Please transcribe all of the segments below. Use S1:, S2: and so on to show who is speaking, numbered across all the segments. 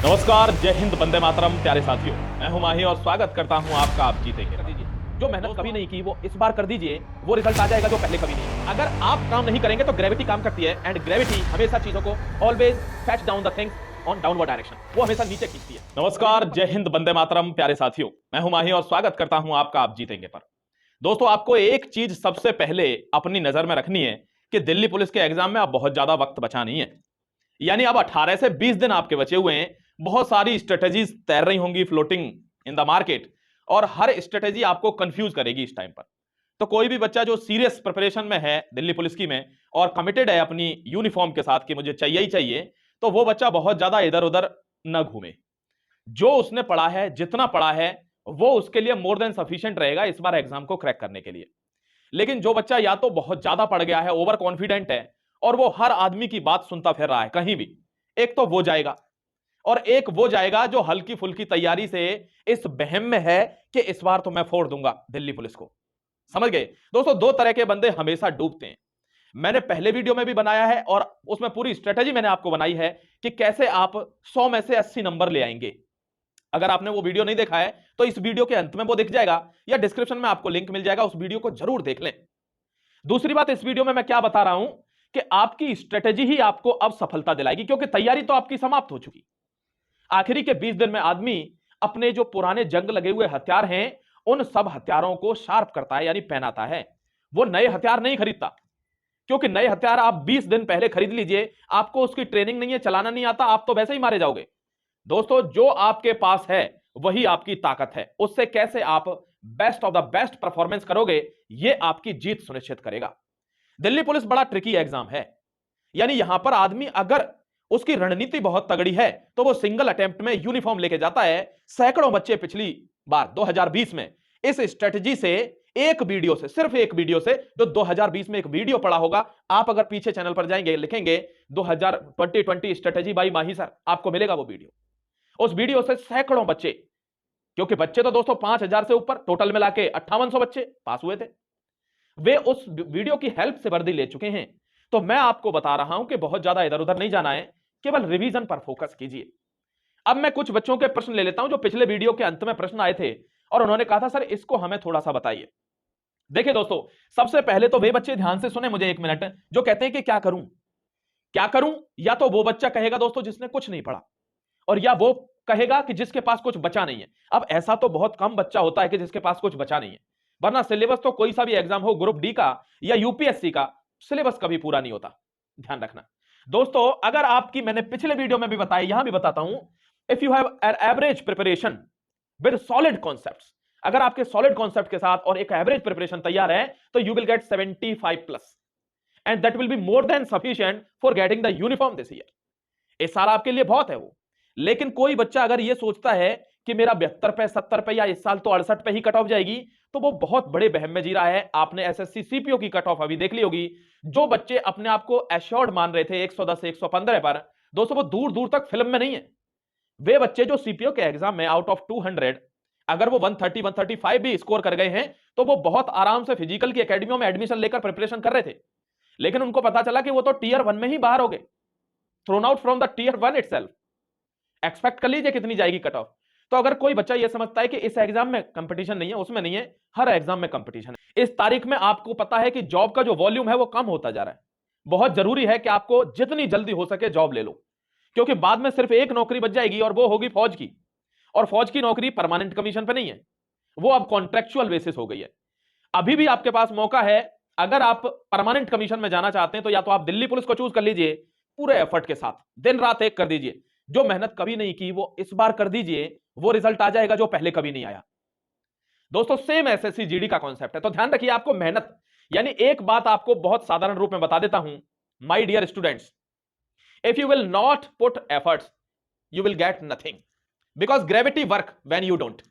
S1: नमस्कार, जय हिंद, वंदे मातरम। प्यारे साथियों, मैं हूं माही और स्वागत करता हूं आपका। आप जीतेंगे कर दीजिए। जो मेहनत कभी नहीं की वो इस बार कर दीजिए, वो रिजल्ट आ जाएगा जो पहले कभी नहीं। अगर आप काम नहीं करेंगे तो ग्रेविटी काम करती है, एंड ग्रेविटी हमेशा चीजों को always fetch down the things on downward direction. वो हमेशा नीचे खींचती है। नमस्कार, जय हिंद, वंदे मातरम। प्यारे साथियों, मैं हूं माही और स्वागत करता हूं आपका। आप जीतेंगे पर दोस्तों, आपको एक चीज सबसे पहले अपनी नजर में रखनी है कि दिल्ली पुलिस के एग्जाम में अब बहुत ज्यादा वक्त बचा नहीं है। यानी अब 18 से 20 दिन आपके बचे हुए हैं। बहुत सारी स्ट्रेटेजीज तैर रही होंगी फ्लोटिंग इन द मार्केट, और हर स्ट्रेटेजी आपको कंफ्यूज करेगी इस टाइम पर। तो कोई भी बच्चा जो सीरियस प्रिपरेशन में है दिल्ली पुलिस की में और कमिटेड है अपनी यूनिफॉर्म के साथ कि मुझे चाहिए ही चाहिए, तो वो बच्चा बहुत ज्यादा इधर उधर न घूमे। जो उसने पढ़ा है, जितना पढ़ा है, वो उसके लिए मोर देन सफिशिएंट रहेगा इस बार एग्जाम को क्रैक करने के लिए। लेकिन जो बच्चा या तो बहुत ज्यादा पढ़ गया है, ओवर कॉन्फिडेंट है, और वो हर आदमी की बात सुनता फिर रहा है कहीं भी, एक तो वो जाएगा, और एक वो जाएगा जो हल्की फुल्की तैयारी से इस बहम में है कि इस बार तो मैं फोड़ दूंगा दिल्ली पुलिस को। समझ गए दोस्तों? दो तरह के बंदे हमेशा डूबते हैं। मैंने पहले वीडियो में भी बनाया है और उसमें पूरी स्ट्रेटेजी मैंने आपको बनाई है कि कैसे आप 100 में से 80 नंबर ले आएंगे। अगर आपने वो वीडियो नहीं देखा है तो इस वीडियो के अंत में वो दिख जाएगा, या डिस्क्रिप्शन में आपको लिंक मिल जाएगा, उस वीडियो को जरूर देख लें। दूसरी बात, इस वीडियो में मैं क्या बता रहा हूं कि आपकी स्ट्रेटेजी ही आपको अब सफलता दिलाएगी, क्योंकि तैयारी तो आपकी समाप्त हो चुकी। आखिरी के 20 दिन में आदमी अपने जो पुराने जंग लगे हुए हथियार हैं, उन सब हथियारों को शार्प करता है, यानी पहनाता है। वो नए हथियार नहीं खरीदता, क्योंकि नए हथियार आप 20 दिन पहले खरीद लीजिए, आपको उसकी ट्रेनिंग नहीं है, चलाना नहीं आता, आप तो वैसे ही मारे जाओगे। दोस्तों, जो आपके पास है वही आपकी ताकत है। उससे कैसे आप best of the best performance करोगे, यह आपकी जीत सुनिश्चित करेगा। दिल्ली पुलिस बड़ा ट्रिकी एग्जाम है। यानी यहां पर आदमी अगर उसकी रणनीति बहुत तगड़ी है तो वो सिंगल अटेम्प्ट में यूनिफॉर्म लेके जाता है। सैकड़ों बच्चे पिछली बार 2020 में इस स्ट्रेटजी से, एक वीडियो से, सिर्फ एक वीडियो से, जो 2020 में एक वीडियो पड़ा होगा, आप अगर पीछे चैनल पर जाएंगे, लिखेंगे 2020 स्ट्रेटजी बाई माही सर, आपको मिलेगा वो वीडियो। उस वीडियो से सैकड़ों बच्चे, क्योंकि बच्चे तो दोस्तों 5000 से ऊपर टोटल मिला के 5800 बच्चे पास हुए थे, वे उस वीडियो की हेल्प से वर्दी ले चुके हैं। तो मैं आपको बता रहा हूं कि बहुत ज्यादा इधर उधर नहीं जाना है, केवल रिवीजन पर फोकस कीजिए। अब मैं कुछ बच्चों के प्रश्न ले लेता हूं जो पिछले वीडियो के अंत में प्रश्न आए थे और उन्होंने कहा था सर इसको हमें थोड़ा सा बताइए। देखिए दोस्तों, सबसे पहले तो वे बच्चे ध्यान से सुने मुझे एक मिनट, जो कहते हैं कि क्या करूं क्या करूं। या तो वो बच्चा कहेगा दोस्तों जिसने कुछ नहीं पढ़ा, और या वो कहेगा कि जिसके पास कुछ बचा नहीं है। अब ऐसा तो बहुत कम बच्चा होता है कि जिसके पास कुछ बचा नहीं है, वरना सिलेबस तो कोई सा भी एग्जाम हो, ग्रुप डी का या यूपीएससी का, सिलेबस कभी पूरा नहीं होता। ध्यान रखना दोस्तों, अगर आपकी, मैंने पिछले वीडियो में भी बताया, यहां भी बताता हूं, if you have an average preparation with solid concepts, अगर आपके सॉलिड कॉन्सेप्ट के साथ और एक एवरेज प्रिपरेशन तैयार है, तो you will gate 75 plus, and that will be more than sufficient for getting the uniform this year. इस साल आपके लिए बहुत है वो। लेकिन कोई बच्चा अगर ये सोचता है कि मेरा 72 पे, 70 पे, या इस साल तो 68 पे ही कट ऑफ जाएगी, तो वो बहुत बड़े बहम में जी रहा है। आपने एसएससी सीपीओ की कट ऑफ अभी देख ली होगी। जो बच्चे अपने आप को एश्योर्ड मान रहे थे 110 से 115 पर, दोस्तों वो दूर दूर तक फिल्म में नहीं है। वे बच्चे जो सीपीओ के एग्जाम में आउट ऑफ 200 अगर वो 130 135 भी स्कोर कर गए हैं, तो वो बहुत आराम से फिजिकल की एकेडमियों में एडमिशन लेकर प्रिपरेशन कर रहे थे। लेकिन उनको पता चला कि वो तो टीयर 1 में ही बाहर हो गए, thrown out from the tier 1 itself. Expect कर लीजिए कितनी जाएगी कट ऑफ। तो अगर कोई बच्चा यह समझता है कि इस एग्जाम में कंपटीशन नहीं है, उसमें नहीं है, हर एग्जाम में कंपटीशन है। इस तारीख में आपको पता है कि जॉब का जो वॉल्यूम है वो कम होता जा रहा है। बहुत जरूरी है कि आपको जितनी जल्दी हो सके जॉब ले लो, क्योंकि बाद में सिर्फ एक नौकरी बच जाएगी और वो होगी फौज की। और फौज की नौकरी परमानेंट कमीशन पे नहीं है, वो अब कॉन्ट्रेक्चुअल बेसिस हो गई है। अभी भी आपके पास मौका है। अगर आप परमानेंट कमीशन में जाना चाहते हैं तो या तो आप दिल्ली पुलिस को चूज कर लीजिए, पूरे एफर्ट के साथ दिन रात एक कर दीजिए। जो मेहनत कभी नहीं की वो इस बार कर दीजिए, वो रिजल्ट आ जाएगा जो पहले कभी नहीं आया। दोस्तों, सेम एसएससी जीडी का कॉन्सेप्ट है। तो ध्यान रखिए, आपको मेहनत, यानी एक बात आपको बहुत साधारण रूप में बता देता हूं, my dear students, if you will not put efforts you will get nothing, because gravity work when you don't.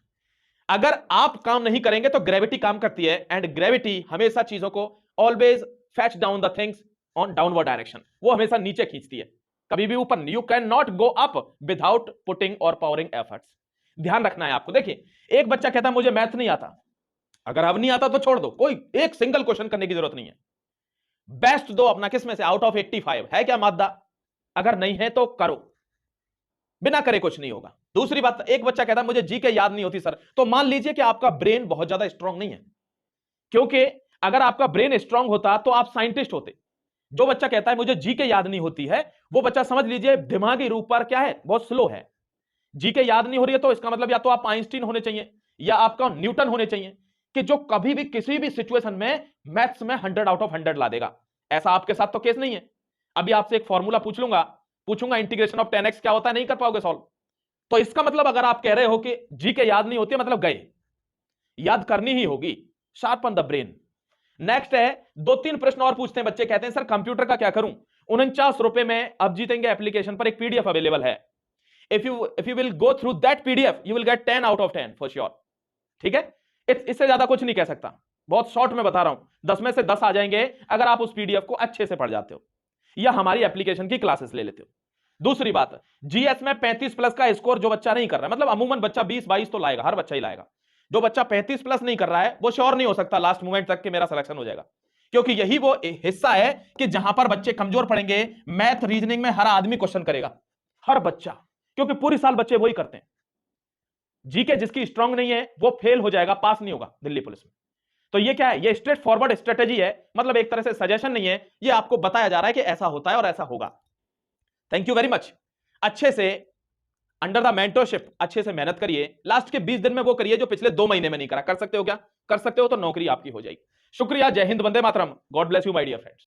S1: अगर आप काम नहीं करेंगे तो ग्रेविटी काम करती है, एंड ग्रेविटी हमेशा चीजों को always fetch down the things on downward direction. वो हमेशा नीचे खींचती है, कभी भी ऊपर। You can not go up without putting और पावरिंग एफर्ट्स। ध्यान रखना है आपको। देखिए, एक बच्चा कहता है मुझे मैथ नहीं आता। अगर अब नहीं आता तो छोड़ दो, कोई एक सिंगल क्वेश्चन करने की जरूरत नहीं है। बेस्ट दो अपना, किस में से, आउट ऑफ 85 है क्या मादा? अगर नहीं है तो करो। बिना करे कुछ नहीं होगा। दूसरी बात, एक बच्चा कहता है मुझे जीके याद नहीं होती सर, तो मान लीजिए कि आपका ब्रेन बहुत ज्यादा स्ट्रांग नहीं है, क्योंकि अगर आपका ब्रेन स्ट्रांग होता तो आप साइंटिस्ट होते। जो बच्चा कहता है मुझे जीके याद नहीं होती है, वो बच्चा समझ लीजिए दिमागी रूप पर क्या है, बहुत स्लो है। जीके याद नहीं हो रही है तो इसका मतलब या तो आप आइंस्टीन होने चाहिए या आपका न्यूटन होने चाहिए, कि जो कभी भी किसी भी सिचुएशन में मैथ्स में 100 आउट ऑफ 100 ला देगा। ऐसा आपके साथ तो केस नहीं है। अभी आपसे एक फॉर्मूला पूछूंगा इंटीग्रेशन ऑफ 10x क्या होता है, नहीं कर पाओगे सॉल्व। तो इसका मतलब अगर आप कह रहे हो कि जीके याद नहीं होती, मतलब गए, याद करनी ही होगी। Sharpen the brain. नेक्स्ट है, 2-3 प्रश्न और पूछते हैं बच्चे, कहते हैं सर कंप्यूटर का क्या करूं। 49 रुपए में अब जीतेंगे एप्लीकेशन पर एक पीडीएफ अवेलेबल है। If you will go through that PDF you will gate 10 out of 10 for sure. ठीक है, इससे ज्यादा कुछ नहीं कह सकता, बहुत शॉर्ट में बता रहा हूं। 10 में से 10 आ जाएंगे अगर आप उस पीडीएफ को अच्छे से पढ़ जाते हो या हमारी एप्लीकेशन की क्लासेस ले लेते हो। दूसरी बात, जीएस में 35 प्लस का स्कोर जो बच्चा नहीं कर रहा है, मतलब अमूमन बच्चा 20-22 तो लाएगा, हर बच्चा ही लाएगा। जो बच्चा 35 प्लस नहीं कर रहा है वो श्योर नहीं हो सकता लास्ट मोमेंट तक कि मेरा सिलेक्शन हो जाएगा, क्योंकि यही वो हिस्सा है कि जहां पर बच्चे कमजोर पड़ेंगे। मैथ रीजनिंग में हर आदमी क्वेश्चन करेगा, हर बच्चा, क्योंकि पूरी साल बच्चे वही करते हैं। जीके जिसकी स्ट्रांग नहीं है वो फेल हो जाएगा, पास नहीं होगा दिल्ली पुलिस में। तो ये क्या है, ये स्ट्रेट फॉरवर्ड स्ट्रेटेजी है, मतलब एक तरह से सजेशन नहीं है, ये आपको बताया जा रहा है कि ऐसा होता है और ऐसा होगा। Thank you very much. अच्छे से अंडर द मेंटरशिप अच्छे से मेहनत करिए, लास्ट के 20 दिन में वो करिए जो पिछले 2 महीने में नहीं करा। कर सकते हो क्या? कर सकते हो तो नौकरी आपकी हो जाएगी। शुक्रिया, जय हिंद, वंदे मातरम, god bless you my dear friends.